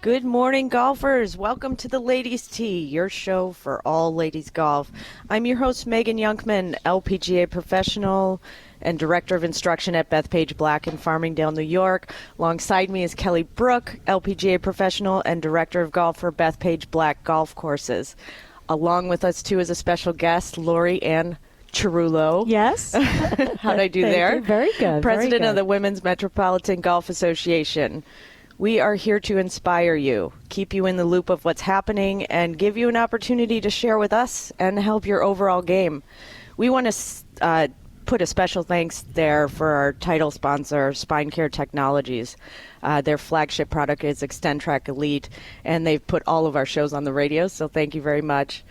Good morning, golfers. Welcome to the Ladies' Tee, your show for all ladies golf. I'm your host, Megan Younkman, LPGA professional and director of instruction at Bethpage Black in Farmingdale, New York. Alongside me is Kelley Brooke, LPGA professional and director of golf for Bethpage Black Golf Courses. Along with us, too, is a special guest, Ann Cerullo. Yes. How'd I do there? You. Very good. President very good. of the Women's Metropolitan Golf Association. We are here to inspire you, keep you in the loop of what's happening, and give you an opportunity to share with us and help your overall game. We want to put a special thanks there for our title sponsor, Spine Care Technologies. Their flagship product is ExtendTrack Elite, and they've put all of our shows on the radio, so thank you very much.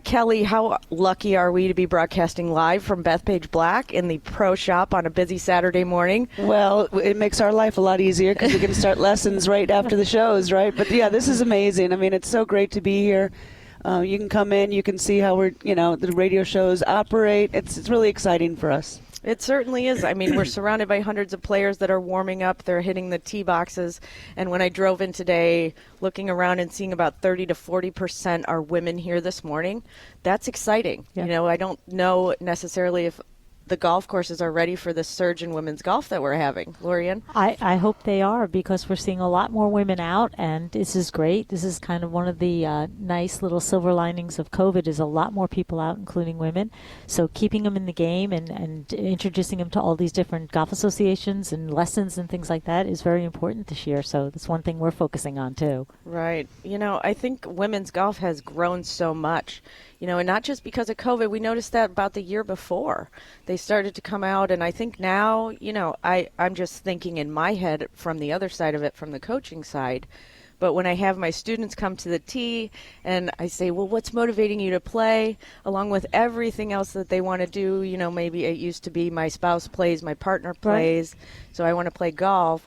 Kelley, how lucky are we to be broadcasting live from Bethpage Black in the pro shop on a busy Saturday morning? Well, it makes our life a lot easier because we can start lessons right after the shows, right? But yeah, this is amazing. I mean, it's so great to be here. You can come in, you can see how the radio shows operate. It's really exciting for us. It certainly is. I mean, we're surrounded by hundreds of players that are warming up. They're hitting the tee boxes. And when I drove in today, looking around and seeing about 30 to 40% are women here this morning, that's exciting. Yeah. You know, I don't know necessarily if the golf courses are ready for the surge in women's golf that we're having. Lorian? I hope they are, because we're seeing a lot more women out, and this is great. This is kind of one of the nice little silver linings of COVID is a lot more people out, including women. So keeping them in the game and introducing them to all these different golf associations and lessons and things like that is very important this year. So that's one thing we're focusing on, too. Right. You know, I think women's golf has grown so much. You know, and not just because of COVID. We noticed that about the year before. They started to come out, and I think now, you know, I'm just thinking in my head from the other side of it, from the coaching side. But when I have my students come to the tee and I say, well, what's motivating you to play, along with everything else that they want to do, you know, maybe it used to be my spouse plays, my partner plays, so I want to play golf.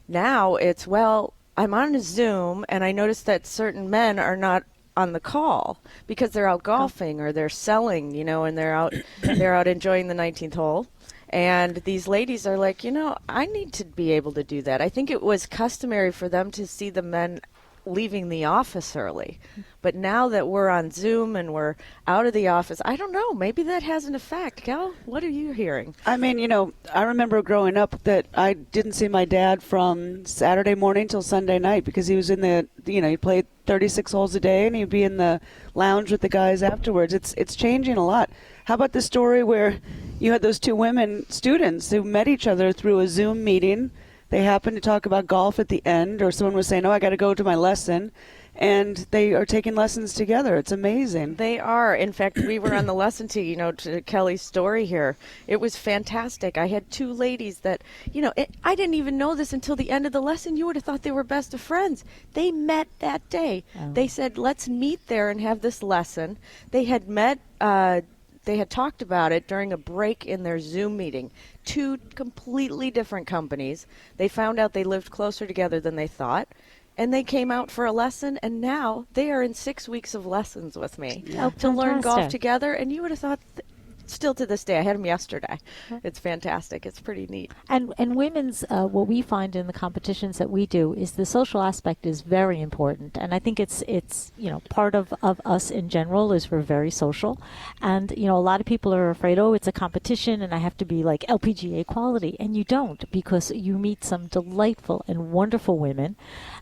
Now it's, well, I'm on a Zoom, and I notice that certain men are not on the call because they're out golfing or they're selling, you know, and they're out enjoying the 19th hole. And these ladies are like, you know, I need to be able to do that. I think it was customary for them to see the men leaving the office early. But now that we're on Zoom and we're out of the office, I don't know, maybe that has an effect. Cal, what are you hearing? I mean, you know, I remember growing up that I didn't see my dad from Saturday morning till Sunday night because he was in he played 36 holes a day and he'd be in the lounge with the guys afterwards. It's changing a lot. How about the story where you had those two women students who met each other through a Zoom meeting? They happened to talk about golf at the end, or someone was saying, oh, I got to go to my lesson. And they are taking lessons together. It's amazing. They are. In fact, we were on the lesson tee, you know, to Kelley's story here. It was fantastic. I had two ladies that, you know, I didn't even know this until the end of the lesson. You would have thought they were best of friends. They met that day. Oh. They said, let's meet there and have this lesson. They had met, they had talked about it during a break in their Zoom meeting. Two completely different companies. They found out they lived closer together than they thought. And they came out for a lesson, and now they are in 6 weeks of lessons with me to learn golf together. And you would have thought, still to this day, I had them yesterday. It's fantastic. It's pretty neat. And women's, what we find in the competitions that we do is the social aspect is very important. And I think it's you know, part of us in general is we're very social. And, you know, a lot of people are afraid, oh, it's a competition and I have to be like LPGA quality. And you don't, because you meet some delightful and wonderful women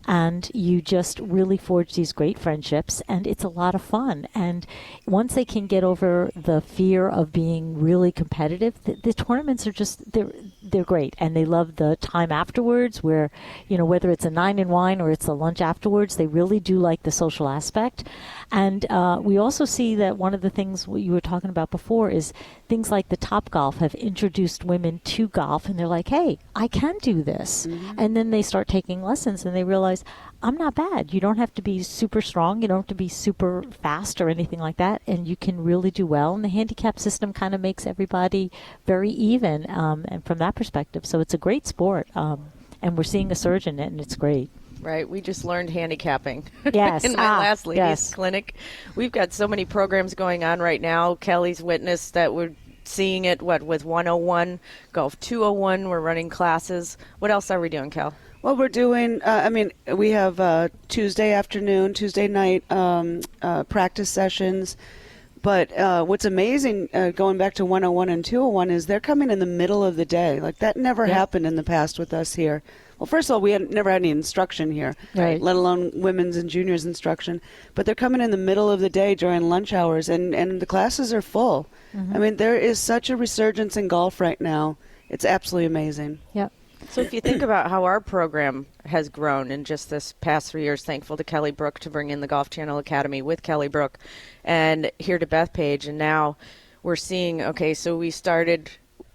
and you just really forge these great friendships, and it's a lot of fun. And once they can get over the fear of being really competitive, the tournaments are just, they're great. And they love the time afterwards where, you know, whether it's a 9 and wine or it's a lunch afterwards, they really do like the social aspect. And we also see that one of the things you were talking about before is things like the Topgolf have introduced women to golf, and they're like, hey, I can do this. Mm-hmm. And then they start taking lessons and they realize, I'm not bad. You don't have to be super strong. You don't have to be super fast or anything like that. And you can really do well. And the handicap system kind of makes everybody very even, and from that perspective. So it's a great sport. And we're seeing a surge in it, and it's great. Right. We just learned handicapping yes. in my last ladies clinic. We've got so many programs going on right now. Kelley's witnessed that we're seeing it, with 101, Golf 201, we're running classes. What else are we doing, Kel? Well, we're doing, we have Tuesday afternoon, Tuesday night practice sessions. But what's amazing, going back to 101 and 201, is they're coming in the middle of the day. Like, that never happened in the past with us here. Well, first of all, we never had any instruction here, right, let alone women's and juniors instruction. But they're coming in the middle of the day during lunch hours, and the classes are full. I mean, there is such a resurgence in golf right now. It's absolutely amazing. Yep. So if you think about how our program has grown in just this past 3 years, thankful to Kelley Brooke to bring in the Golf Channel Academy with Kelley Brooke, and here to Bethpage, and now we're seeing, okay, so we started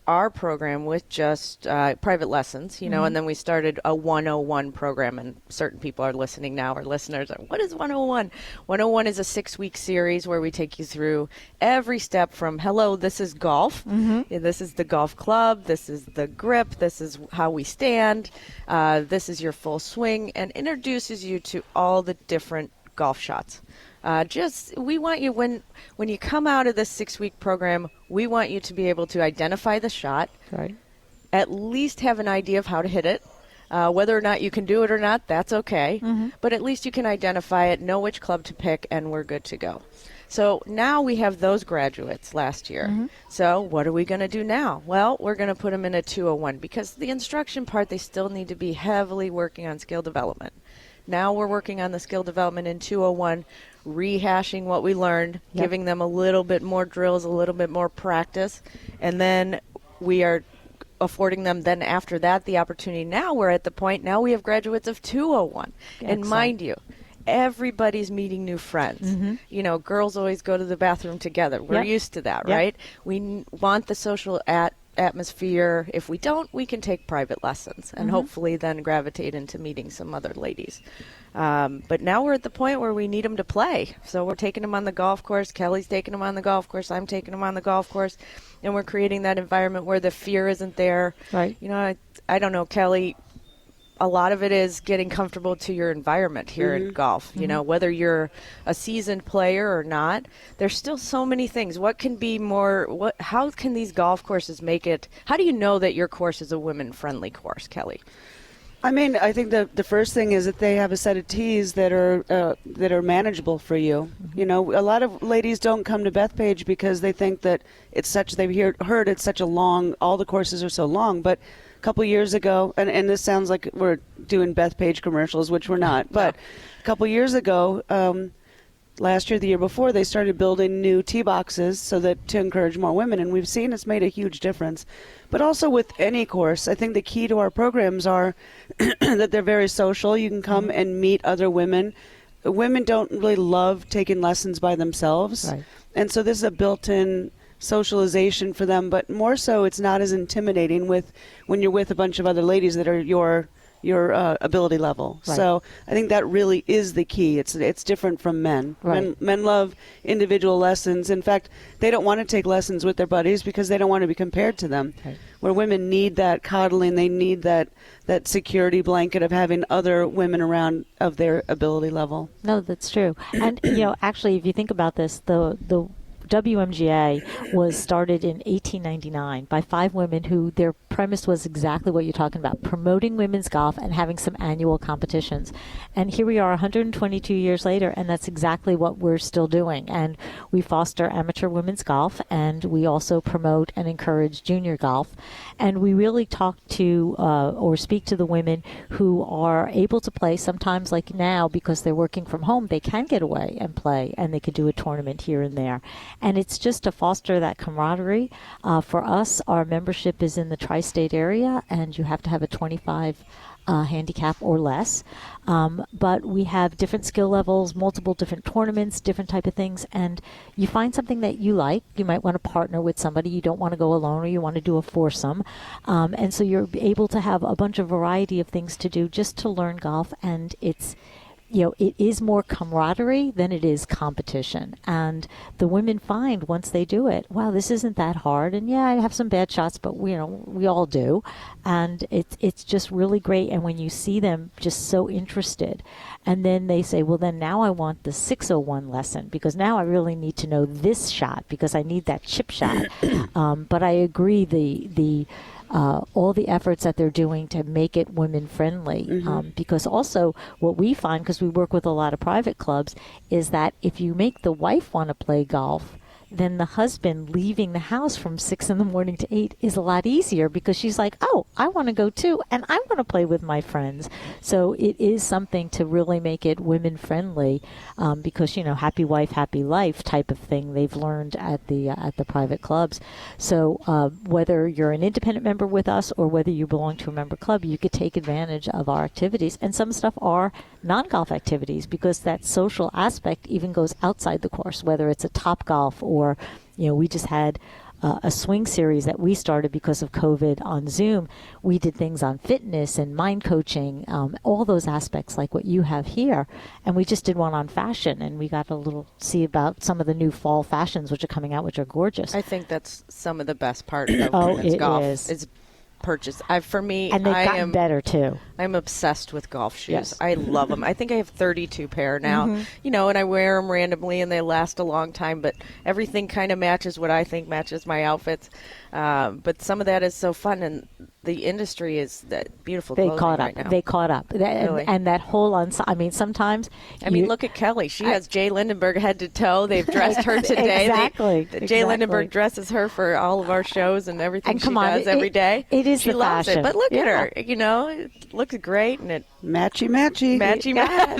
our program with just private lessons, and then we started a 101 program, and certain people are listening now, our listeners are, what is 101? 101 is a 6-week series where we take you through every step from, hello, this is golf, this is the golf club, this is the grip, this is how we stand, this is your full swing, and introduces you to all the different golf shots. We want you, when you come out of this 6-week program, we want you to be able to identify the shot, right, at least have an idea of how to hit it. Whether or not you can do it or not, that's okay. But at least you can identify it, know which club to pick, and we're good to go. So now we have those graduates last year. So what are we going to do now? Well, we're going to put them in a 201 because the instruction part, they still need to be heavily working on skill development. Now we're working on the skill development in 201, rehashing what we learned, giving them a little bit more drills, a little bit more practice, and then we are affording them then after that the opportunity. Now we're at the point, now we have graduates of 201. Excellent. And mind you, everybody's meeting new friends. Girls always go to the bathroom together. We're used to that, right? We want the social atmosphere. If we don't, we can take private lessons and hopefully then gravitate into meeting some other ladies. But now we're at the point where we need them to play. So we're taking them on the golf course. Kelley's taking them on the golf course. I'm taking them on the golf course. And we're creating that environment where the fear isn't there. Right. I don't know, Kelley, a lot of it is getting comfortable to your environment here in golf. Whether you're a seasoned player or not, there's still so many things. What can be more, how can these golf courses make it, how do you know that your course is a women-friendly course, Kelley? I mean, I think the first thing is that they have a set of tees that are manageable for you. A lot of ladies don't come to Bethpage because they think that they've heard it's such a long, all the courses are so long, but a couple years ago, and this sounds like we're doing Bethpage commercials, which we're not, but a couple years ago, last year, the year before, they started building new tee boxes to encourage more women, and we've seen it's made a huge difference. But also with any course, I think the key to our programs are that they're very social. You can come and meet other women. Women don't really love taking lessons by themselves, right, and so this is a built-in socialization for them, but more so it's not as intimidating when you're with a bunch of other ladies that are your ability level. Right. So I think that really is the key. It's different from men. Right. Men love individual lessons. In fact, they don't want to take lessons with their buddies because they don't want to be compared to them. Right. Where women need that coddling, they need that security blanket of having other women around of their ability level. No, that's true. And actually, if you think about this, the WMGA was started in 1899 by 5 women who their premise was exactly what you're talking about, promoting women's golf and having some annual competitions. And here we are 122 years later, and that's exactly what we're still doing. And we foster amateur women's golf, and we also promote and encourage junior golf. And we really talk to or speak to the women who are able to play. Sometimes, like now, because they're working from home, they can get away and play, and they could do a tournament here and there. And it's just to foster that camaraderie. For us, our membership is in the tri-state area, and you have to have a 25 handicap or less. But we have different skill levels, multiple different tournaments, different type of things. And you find something that you like. You might want to partner with somebody. You don't want to go alone, or you want to do a foursome. And so you're able to have a bunch of variety of things to do just to learn golf. And it's it is more camaraderie than it is competition. And the women find once they do it, wow, this isn't that hard. And yeah, I have some bad shots, but we all do. And it's just really great. And when you see them just so interested, and then they say, well, then now I want the 601 lesson, because now I really need to know this shot because I need that chip shot. But I agree, the all the efforts that they're doing to make it women friendly, because also what we find, because we work with a lot of private clubs, is that if you make the wife want to play golf, then the husband leaving the house from 6 in the morning to 8 is a lot easier, because she's like, oh, I want to go too, and I want to play with my friends. So it is something to really make it women friendly, because happy wife, happy life type of thing they've learned at the private clubs. So whether you're an independent member with us or whether you belong to a member club, you could take advantage of our activities, and some stuff are non-golf activities, because that social aspect even goes outside the course, whether it's a Top Golf or we just had a swing series that we started because of COVID on Zoom. We did things on fitness and mind coaching, all those aspects like what you have here. And we just did one on fashion, and we got a little see about some of the new fall fashions which are coming out, which are gorgeous. I think that's some of the best part of women's golf. Is. Purchase. For me, and they've gotten better too. I'm obsessed with golf shoes. Yes. I love them. I think I have 32 pair now, and I wear them randomly, and they last a long time, but everything kind of matches what I think matches my outfits. But some of that is so fun, and the industry is that beautiful clothing right now. They caught up. Really. And that whole sometimes. Look at Kelley. She has Jay Lindenberg head to toe. They've dressed her today. Exactly. Jay Lindenberg dresses her for all of our shows and everything she does every day. It is she the loves fashion. it. But look at her. It looks great, and it matchy.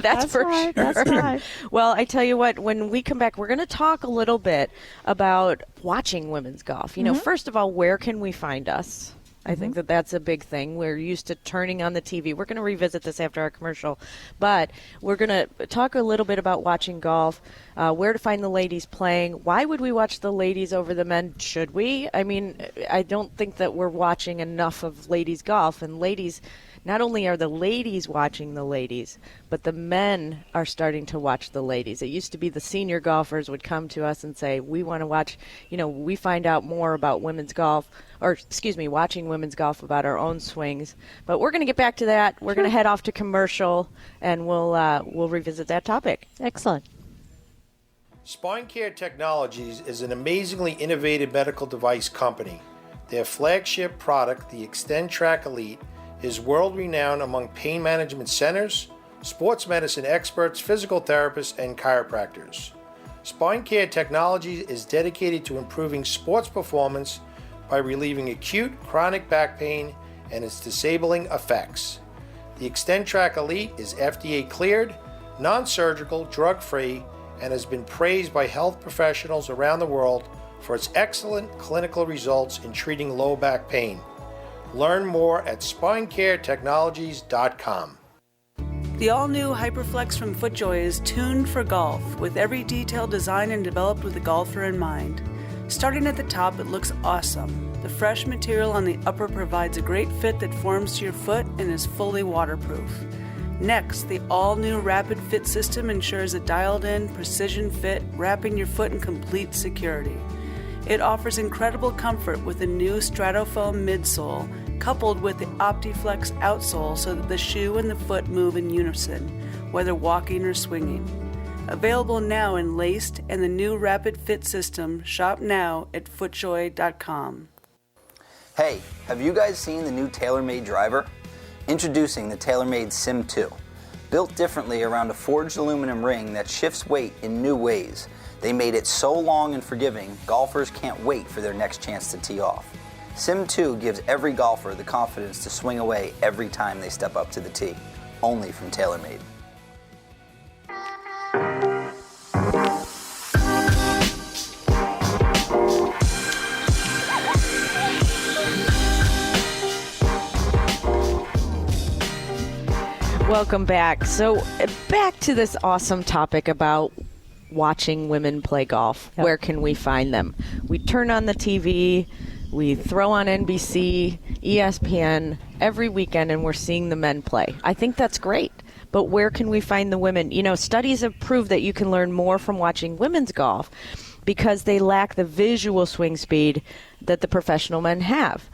That's for right, sure. That's right. Well, I tell you what, when we come back, we're going to talk a little bit about watching women's golf. First of all, where can we find us? I think that's a big thing. We're used to turning on the TV. We're going to revisit this after our commercial. But we're going to talk a little bit about watching golf, where to find the ladies playing. Why would we watch the ladies over the men? Should we? I don't think that we're watching enough of ladies golf. And ladies, not only are the ladies watching the ladies, but the men are starting to watch the ladies. It used to be the senior golfers would come to us and say, we want to watch, we find out more about women's golf, watching women's golf about our own swings. But we're going to get back to that. We're going to head off to commercial, and we'll revisit that topic. Excellent. Spine Care Technologies is an amazingly innovative medical device company. Their flagship product, the Extend Track Elite, is world-renowned among pain management centers, sports medicine experts, physical therapists, and chiropractors. Spine Care Technologies is dedicated to improving sports performance by relieving acute, chronic back pain and its disabling effects. The Extend Track Elite is FDA cleared, non-surgical, drug-free, and has been praised by health professionals around the world for its excellent clinical results in treating low back pain. Learn more at spinecaretechnologies.com. The all-new Hyperflex from FootJoy is tuned for golf, with every detail designed and developed with the golfer in mind. Starting at the top, it looks awesome. The fresh material on the upper provides a great fit that forms to your foot and is fully waterproof. Next, the all-new Rapid Fit system ensures a dialed-in, precision fit, wrapping your foot in complete security. It offers incredible comfort with a new Stratofoam midsole, coupled with the OptiFlex outsole so that the shoe and the foot move in unison, whether walking or swinging. Available now in laced and the new Rapid Fit system. Shop now at footjoy.com. Hey, have you guys seen the new Taylormade Driver? Introducing the Taylormade Sim 2. Built differently around a forged aluminum ring that shifts weight in new ways. They made it so long and forgiving, golfers can't wait for their next chance to tee off. Sim 2 gives every golfer the confidence to swing away every time they step up to the tee. Only from Taylormade. Welcome back. So back to this awesome topic about watching women play golf. Yep. Where can we find them? We turn on the TV, we throw on NBC, ESPN every weekend, and we're seeing the men play. I think that's great. but where can we find the women? Studies have proved that you can learn more from watching women's golf because they lack the visual swing speed that the professional men have.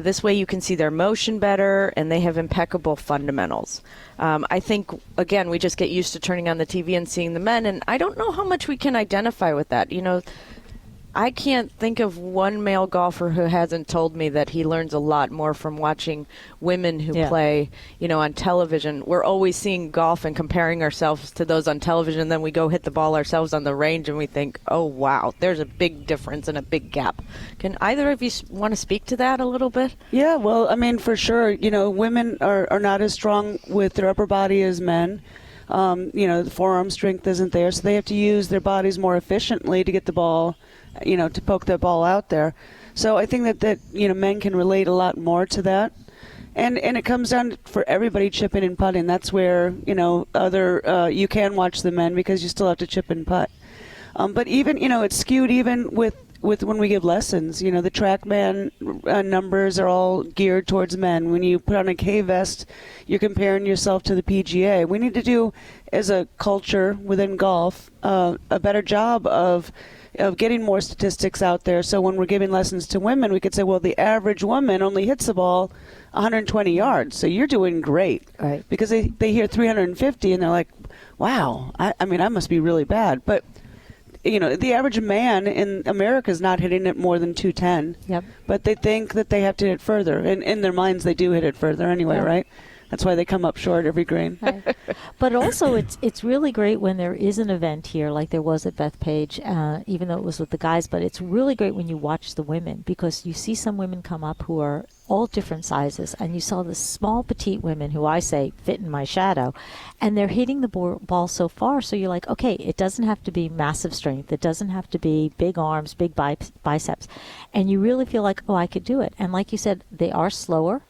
This way you can see their motion better, and they have impeccable fundamentals. I think, again, we just get used to turning on the TV and seeing the men, and I don't know how much we can identify with that. I can't think of one male golfer who hasn't told me that he learns a lot more from watching women who play, on television. We're always seeing golf and comparing ourselves to those on television, and then we go hit the ball ourselves on the range and we think, oh, wow, there's a big difference and a big gap. Can either of you want to speak to that a little bit? Yeah, well, I mean, for sure, women are not as strong with their upper body as men. The forearm strength isn't there, so they have to use their bodies more efficiently to get the ball, to poke the ball out there. So I think that men can relate a lot more to that. And it comes down for everybody chipping and putting. That's where, you can watch the men because you still have to chip and putt. But even, it's skewed even with when we give lessons. The TrackMan numbers are all geared towards men. When you put on a K-vest, you're comparing yourself to the PGA. We need to do, as a culture within golf, a better job of getting more statistics out there. So when we're giving lessons to women, we could say, well, the average woman only hits the ball 120 yards. So you're doing great. Right. Because they hear 350 and they're like, wow, I mean, I must be really bad. But the average man in America is not hitting it more than 210. Yep. But they think that they have to hit it further. And in their minds, they do hit it further anyway, right? That's why they come up short every green. Right. But also, it's really great when there is an event here, like there was at Bethpage, even though it was with the guys. But it's really great when you watch the women, because you see some women come up who are all different sizes, and you saw the small, petite women who I say fit in my shadow, and they're hitting the ball so far. So you're like, okay, it doesn't have to be massive strength. It doesn't have to be big arms, big biceps. And you really feel like, oh, I could do it. And like you said, they are slower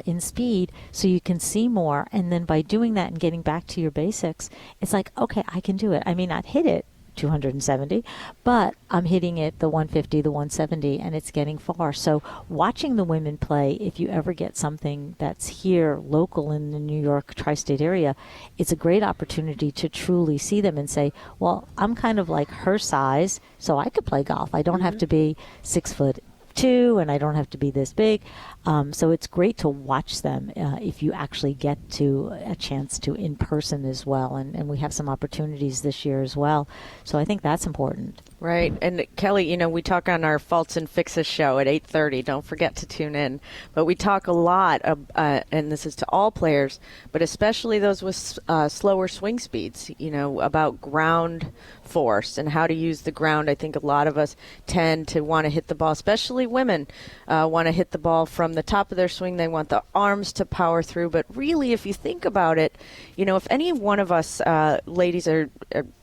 in speed, so you can see more. And then by doing that and getting back to your basics, it's like, okay, I can do it. I may not hit it 270, but I'm hitting it the 150, the 170, and it's getting far. So watching the women play, if you ever get something that's here local in the New York tri-state area, it's a great opportunity to truly see them and say, well, I'm kind of like her size, so I could play golf. I don't have to be 6'2", and I don't have to be this big. So it's great to watch them if you actually get to a chance to in person as well. And we have some opportunities this year as well. So I think that's important. Right. And Kelley, we talk on our Faults and Fixes show at 8:30. Don't forget to tune in. But we talk a lot, and this is to all players, but especially those with slower swing speeds, about ground force and how to use the ground. I think a lot of us tend to want to hit the ball, especially women, want to hit the ball from the top of their swing. They want the arms to power through. But really, if you think about it, if any one of us, ladies or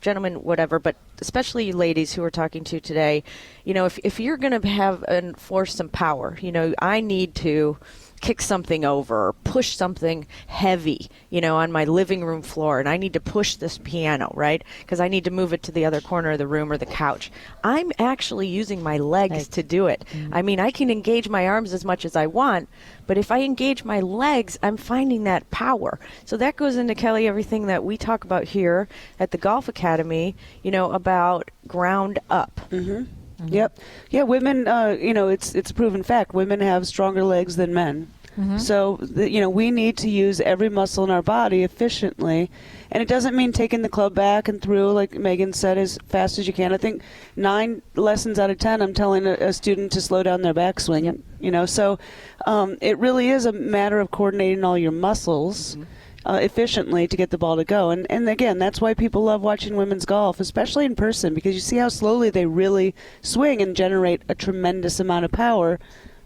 gentlemen, whatever, but especially you ladies who are talking to today, if you're going to have and force some power, I need to kick something over or push something heavy, on my living room floor, and I need to push this piano, right? Because I need to move it to the other corner of the room or the couch. I'm actually using my legs to do it. I mean, I can engage my arms as much as I want, but if I engage my legs, I'm finding that power. So that goes into, Kelley, everything that we talk about here at the Golf Academy, about ground up. Mm-hmm. Yep. Yeah, women, it's a proven fact. Women have stronger legs than men. Mm-hmm. So, we need to use every muscle in our body efficiently. And it doesn't mean taking the club back and through, like Megan said, as fast as you can. I think 9 lessons out of 10, I'm telling a student to slow down their backswing. Yep. So it really is a matter of coordinating all your muscles efficiently to get the ball to go. And again, that's why people love watching women's golf, especially in person, because you see how slowly they really swing and generate a tremendous amount of power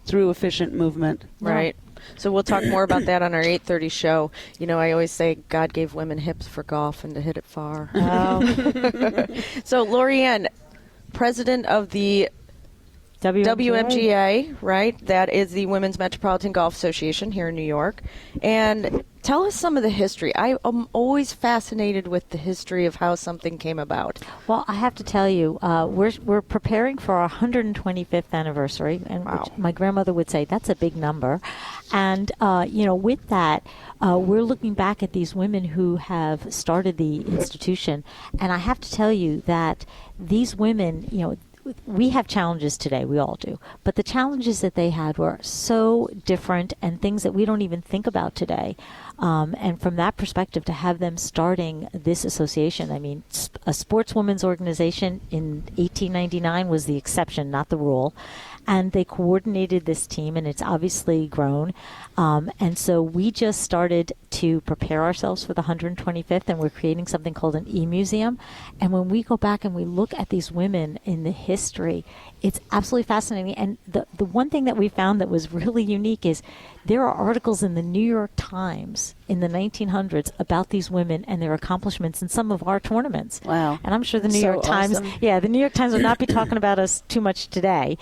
through efficient movement. Right. So we'll talk more about that on our 8:30 show. I always say God gave women hips for golf and to hit it far. Oh. So Lorianne, president of the WMGA, right? That is the Women's Metropolitan Golf Association here in New York. And tell us some of the history. I am always fascinated with the history of how something came about. Well, I have to tell you, we're preparing for our 125th anniversary, and which my grandmother would say that's a big number. And with that, we're looking back at these women who have started the institution, and I have to tell you that these women, we have challenges today, we all do, but the challenges that they had were so different and things that we don't even think about today. And from that perspective, to have them starting this association, I mean, a sportswomen's organization in 1899 was the exception, not the rule. And they coordinated this team, and it's obviously grown. And so we just started to prepare ourselves for the 125th, and we're creating something called an e-museum. And when we go back and we look at these women in the history, it's absolutely fascinating. And the one thing that we found that was really unique is there are articles in the New York Times in the 1900s about these women and their accomplishments in some of our tournaments. Wow. And I'm sure the New York Times, the New York Times would not be talking about us too much today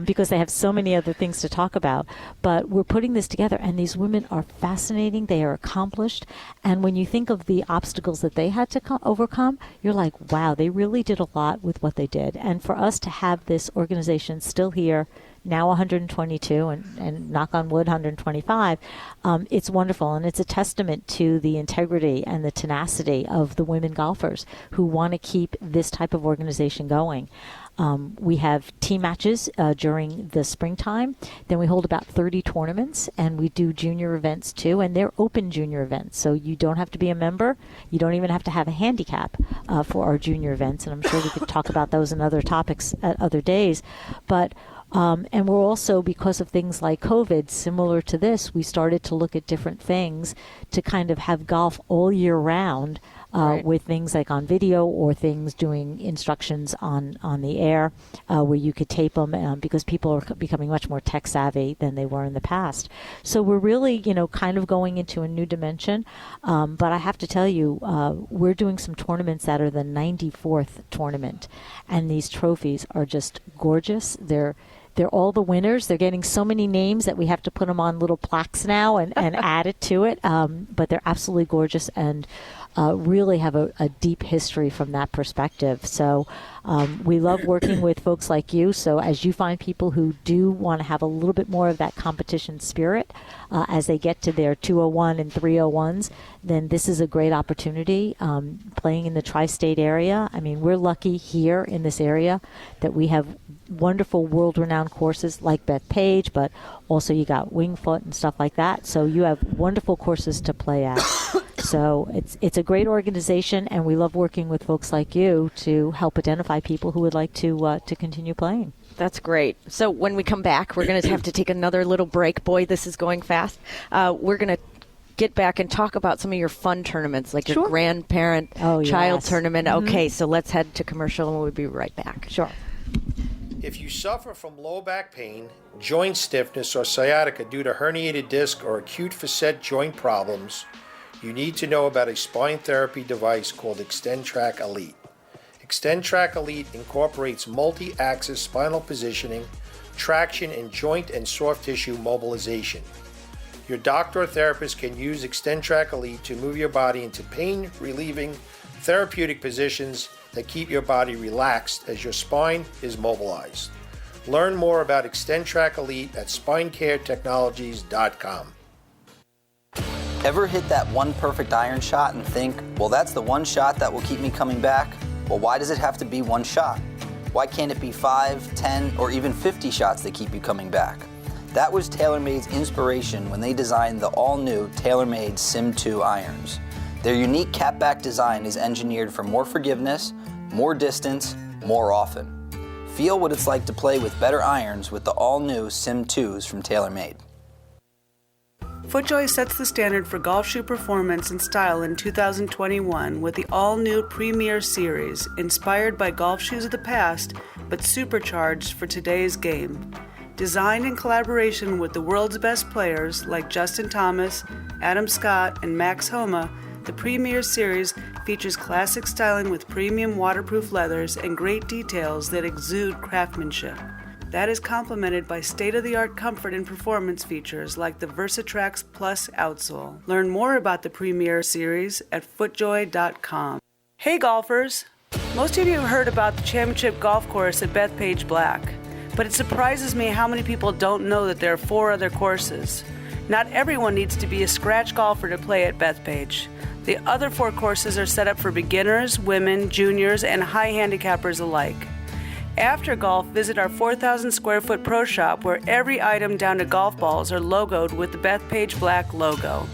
because they have so many other things to talk about. But we're putting this together, and these women are fascinating. They are accomplished. And when you think of the obstacles that they had to overcome, you're like, wow, they really did a lot with what they did. And for us to have this organization still here, now 122 and knock on wood 125, it's wonderful, and it's a testament to the integrity and the tenacity of the women golfers who want to keep this type of organization going. We have team matches during the springtime. Then we hold about 30 tournaments, and we do junior events too, and they're open junior events. So you don't have to be a member. You don't even have to have a handicap for our junior events, and I'm sure we could talk about those and other topics at other days. But and we're also, because of things like COVID, similar to this, we started to look at different things to kind of have golf all year round with things like on video or things doing instructions on the air where you could tape them because people are becoming much more tech savvy than they were in the past. So we're really, kind of going into a new dimension. But I have to tell you, we're doing some tournaments that are the 94th tournament, and these trophies are just gorgeous. They're all the winners. They're getting so many names that we have to put them on little plaques now and add it to it. But they're absolutely gorgeous and really have a deep history from that perspective. So we love working with folks like you. So as you find people who do want to have a little bit more of that competition spirit as they get to their 201 and 301s, then this is a great opportunity. Playing in the tri-state area, I mean, we're lucky here in this area that we have wonderful world-renowned courses like Bethpage, but also you got Wingfoot and stuff like that. So you have wonderful courses to play at. So it's a great organization, and we love working with folks like you to help identify people who would like to continue playing. That's great. So when we come back, we're going to have to take another little break. Boy, this is going fast. We're going to get back and talk about some of your fun tournaments, like your grandparent child tournament. Mm-hmm. Okay, so let's head to commercial, and we'll be right back. Sure. If you suffer from low back pain, joint stiffness, or sciatica due to herniated disc or acute facet joint problems, you need to know about a spine therapy device called ExtendTrack Elite. ExtendTrack Elite incorporates multi-axis spinal positioning, traction, and joint and soft tissue mobilization. Your doctor or therapist can use ExtendTrack Elite to move your body into pain-relieving, therapeutic positions that keep your body relaxed as your spine is mobilized. Learn more about ExtendTrack Elite at spinecaretechnologies.com. Ever hit that one perfect iron shot and think, well, that's the one shot that will keep me coming back? Well, why does it have to be one shot? Why can't it be 5, 10, or even 50 shots that keep you coming back? That was TaylorMade's inspiration when they designed the all-new TaylorMade Sim 2 irons. Their unique catback design is engineered for more forgiveness, more distance, more often. Feel what it's like to play with better irons with the all-new Sim 2s from TaylorMade. FootJoy sets the standard for golf shoe performance and style in 2021 with the all-new Premier Series, inspired by golf shoes of the past, but supercharged for today's game. Designed in collaboration with the world's best players like Justin Thomas, Adam Scott, and Max Homa, the Premier Series features classic styling with premium waterproof leathers and great details that exude craftsmanship. That is complemented by state-of-the-art comfort and performance features like the Versatrax Plus outsole. Learn more about the Premier Series at footjoy.com. Hey golfers! Most of you have heard about the Championship Golf Course at Bethpage Black, but it surprises me how many people don't know that there are 4 other courses. Not everyone needs to be a scratch golfer to play at Bethpage. The other 4 courses are set up for beginners, women, juniors, and high handicappers alike. After golf, visit our 4,000 square foot pro shop where every item down to golf balls are logoed with the Bethpage Black logo.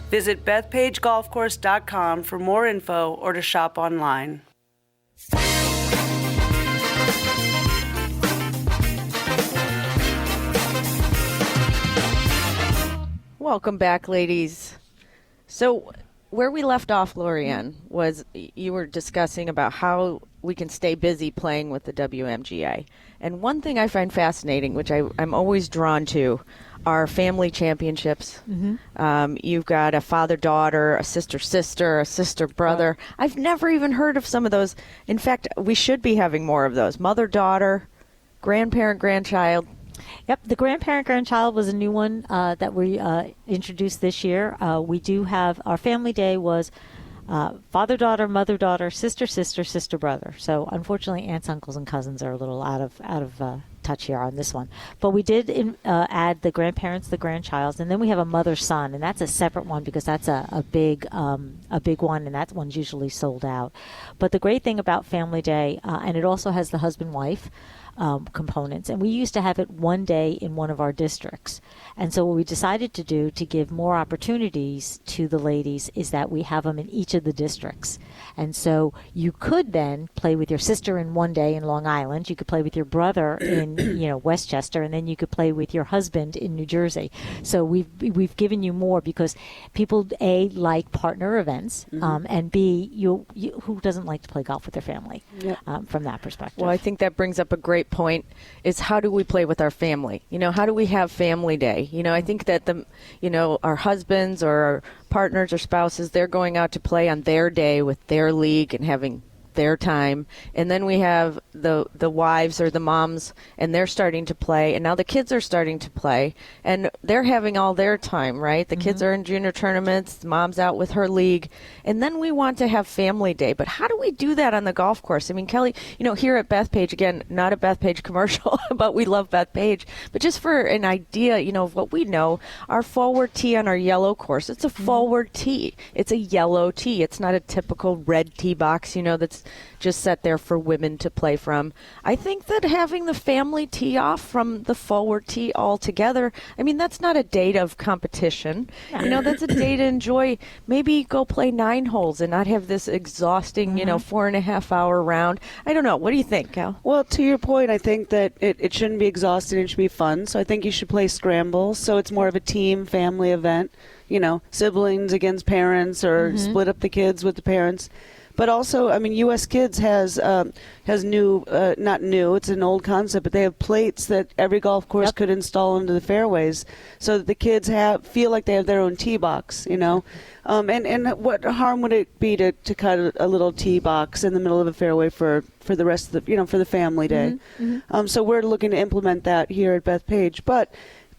Visit BethpageGolfCourse.com for more info or to shop online. Welcome back, ladies. So where we left off, Lorianne, was you were discussing about how we can stay busy playing with the WMGA. And one thing I find fascinating, which I'm always drawn to, are family championships. You've got a father-daughter, a sister-sister, a sister-brother. I've never even heard of some of those. In fact, we should be having more of those. Mother-daughter, grandparent-grandchild. Yep, the grandparent-grandchild was a new one that we introduced this year. We do have, our family day was father-daughter, mother-daughter, sister-sister, sister-brother. So unfortunately, aunts, uncles, and cousins are a little out of touch here on this one. But we did add the grandparents, the grandchilds, and then we have a mother-son, and that's a separate one because that's a big one, and that one's usually sold out. But the great thing about Family Day, and it also has the husband-wife components, and we used to have it one day in one of our districts. And so what we decided to do to give more opportunities to the ladies is that we have them in each of the districts. And so you could then play with your sister in one day in Long Island, you could play with your brother in Westchester, and then you could play with your husband in New Jersey. So we've given you more because people A, like partner events, and B, you who doesn't like to play golf with their family? From that perspective. Well, I think that brings up a great point, is how do we play with our family? How do we have family day? I think that our husbands or our partners or spouses, they're going out to play on their day with their league and having their time, and then we have the wives or the moms, and they're starting to play, and now the kids are starting to play, and they're having all their time, right? The kids are in junior tournaments, the mom's out with her league, and then we want to have family day. But how do we do that on the golf course? I mean, Kelley, here at Bethpage, again, not a Bethpage commercial, but we love Bethpage, but just for an idea, of what we know, our forward tee on our yellow course, it's a forward tee. It's a yellow tee. It's not a typical red tee box, that's just set there for women to play from. I think that having the family tee off from the forward tee altogether, I mean, that's not a day of competition. That's a day to enjoy. Maybe go play 9 holes and not have this exhausting, 4.5 hour round. I don't know. What do you think, Cal? Well, to your point, I think that it shouldn't be exhausting. It should be fun. So I think you should play scrambles. So it's more of a team family event, siblings against parents, or split up the kids with the parents. But also, I mean, U.S. Kids has new, not new, it's an old concept, but they have plates that every golf course could install into the fairways so that the kids feel like they have their own tee box, And what harm would it be to cut a little tee box in the middle of a fairway for the rest of the, for the family day? So we're looking to implement that here at Bethpage. But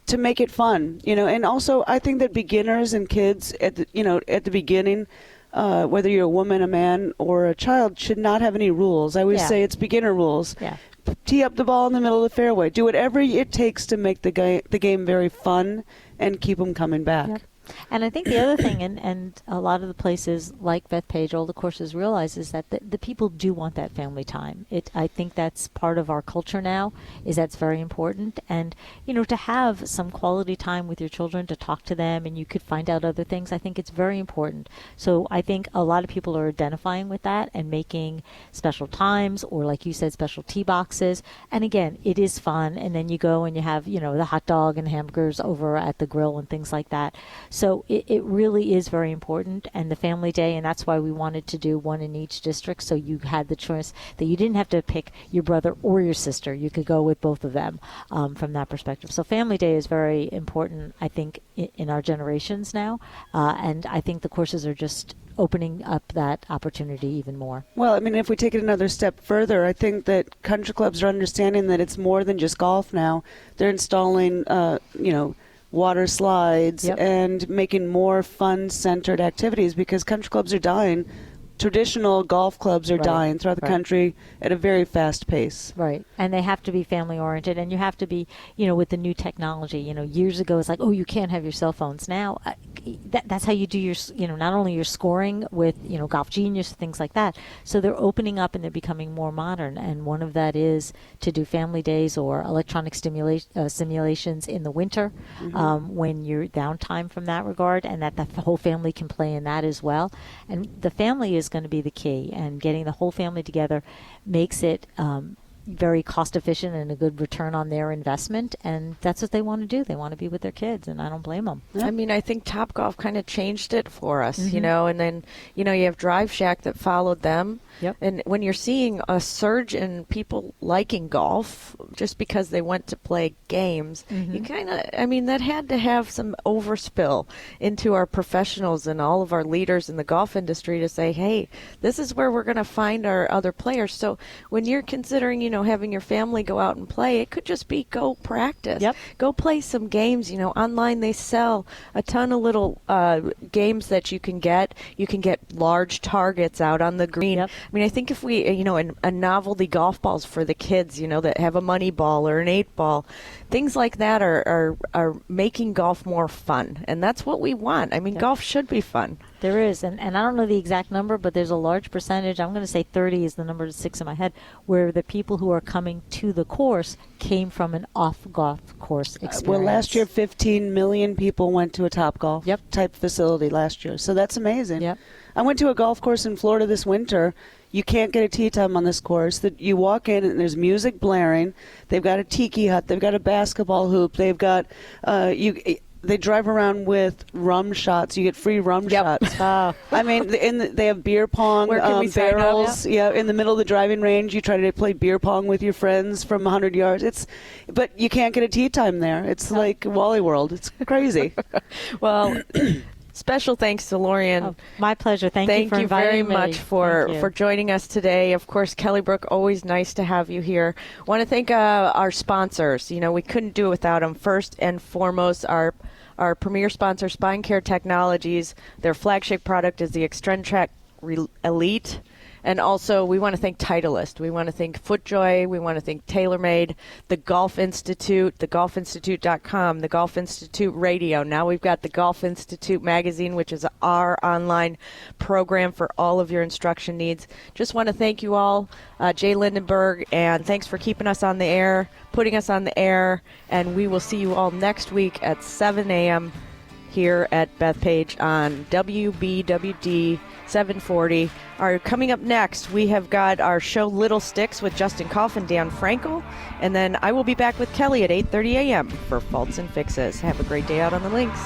to make it fun, and also I think that beginners and kids at the beginning, whether you're a woman, a man, or a child, should not have any rules. I always say it's beginner rules. Tee up the ball in the middle of the fairway. Do whatever it takes to make the game very fun and keep them coming back. And I think the other thing, and a lot of the places like Bethpage, all the courses realize, is that the people do want that family time. I think that's part of our culture now, is that's very important. And, to have some quality time with your children, to talk to them, and you could find out other things, I think it's very important. So I think a lot of people are identifying with that and making special times, or like you said, special tee boxes. And again, it is fun. And then you go and you have, the hot dog and hamburgers over at the grill and things like that. So it really is very important, and the family day, and that's why we wanted to do one in each district, so you had the choice that you didn't have to pick your brother or your sister. You could go with both of them from that perspective. So family day is very important, I think, in our generations now, and I think the courses are just opening up that opportunity even more. Well, I mean, if we take it another step further, I think that country clubs are understanding that it's more than just golf now. They're installing, water slides and making more fun-centered activities because country clubs are dying. Traditional golf clubs are dying throughout the country at a very fast pace. Right. And they have to be family oriented, and you have to be, with the new technology. Years ago it's like, oh, you can't have your cell phones. Now that's how you do your, not only your scoring with, Golf Genius, things like that. So they're opening up and they're becoming more modern. And one of that is to do family days or electronic simulations in the winter when you're downtime from that regard, and that the whole family can play in that as well. And the family is going to be the key, and getting the whole family together makes it very cost efficient and a good return on their investment, and that's what they want to do. They want to be with their kids, and I don't blame them. I mean, I think Topgolf kind of changed it for us, and then, you have Drive Shack that followed them. Yep. And when you're seeing a surge in people liking golf just because they went to play games, you kind of, that had to have some overspill into our professionals and all of our leaders in the golf industry to say, hey, this is where we're going to find our other players. So when you're considering, having your family go out and play, it could just be go practice. Yep. Go play some games. Online they sell a ton of little games that you can get. You can get large targets out on the green. Yep. I think if we, a novelty golf balls for the kids, that have a money ball or an 8-ball, things like that are making golf more fun. And that's what we want. Golf should be fun. There is, and I don't know the exact number, but there's a large percentage, I'm going to say 30 is the number to 6 in my head, where the people who are coming to the course came from an off-golf course experience. Well, last year, 15 million people went to a Topgolf type facility last year. So that's amazing. Yep. I went to a golf course in Florida this winter. You can't get a tee time on this course. That you walk in and there's music blaring. They've got a tiki hut. They've got a basketball hoop. They've got they drive around with rum shots. You get free rum shots. They have beer pong barrels. In the middle of the driving range, you try to play beer pong with your friends from 100 yards. But you can't get a tee time there. It's like Wally World. It's crazy. Well. Special thanks to Lorian. Oh, my pleasure. Thank you for very inviting me. much for joining us today. Of course, Kelley, Brooke, always nice to have you here. Want to thank our sponsors. We couldn't do it without them. First and foremost, our premier sponsor, Spine Care Technologies. Their flagship product is the Extend Elite. And also, we want to thank Titleist. We want to thank FootJoy. We want to thank Taylormade, the Golf Institute, thegolfinstitute.com, the Golf Institute Radio. Now we've got the Golf Institute magazine, which is our online program for all of your instruction needs. Just want to thank you all, Jay Lindenberg, and thanks for keeping us on the air, putting us on the air, and we will see you all next week at 7 a.m. here at Bethpage on WBWD 740. Coming up next, we have got our show Little Sticks with Justin Koff and Dan Frankel, and then I will be back with Kelley at 8:30 a.m. for Faults and Fixes. Have a great day out on the links.